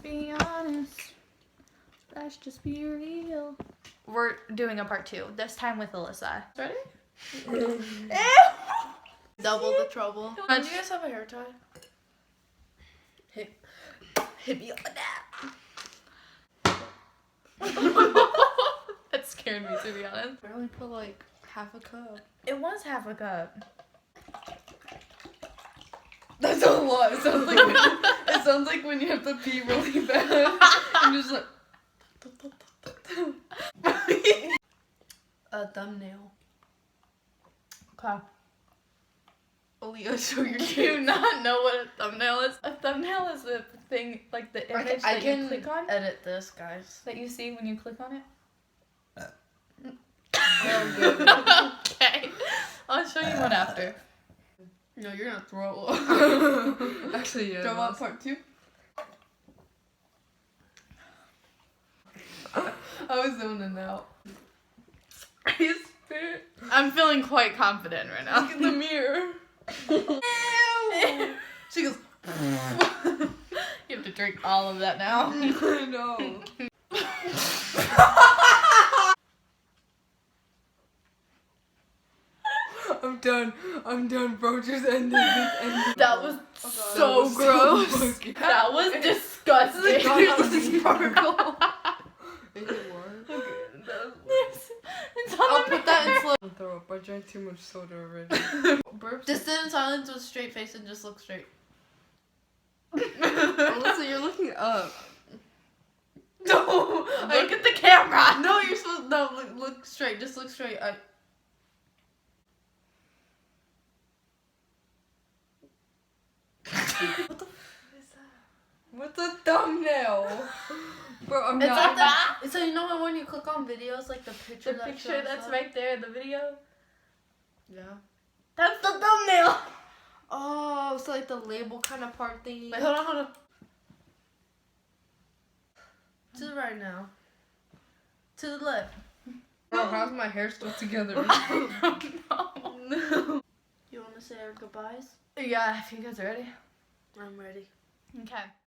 be honest. Let's just be real. We're doing a part 2, this time with Alyssa. Ready? Double the trouble. Do you guys have a hair tie? Hit me on that. That scared me, to be honest. I only put like half a cup. It was half a cup. That's a lot. It sounds like when you have to pee really bad. I'm just like a thumbnail. Okay. Aaliyah, show your Do you not know what a thumbnail is? A thumbnail is the thing, like the image I that can you click on. edit this, guys. That you see when you click on it. Oh, Okay. I'll show you one after. no, you're gonna throw up. Actually, yeah. Throw up part 2. I was zoning out. You spit. I'm feeling quite confident right now. Look in the mirror. Ew. She goes. You have to drink all of that now. I know. I'm done, bro. Just ended this. That was so gross. fucking- That was disgusting. There's a sparkle. Make it worse. It's I'll on the put that in slow. I'll throw up. I drank too much soda already. burps. Just sit in silence with a straight face and just look straight. Alyssa, you're looking up. No, Look at the camera. No, you're supposed look straight. Just look straight. What the f is that? What's a thumbnail? Bro, I'm It's not. like the, so you know when you click on videos, like the picture. The that picture shows that's up? right there in the video. Yeah. That's the thumbnail. Oh, so like the label kind of part thingy. Wait, hold on. To the right now. To the left. Bro, how's my hair still together? No. You want to say our goodbyes? Yeah, if you guys are ready. I'm ready. Okay.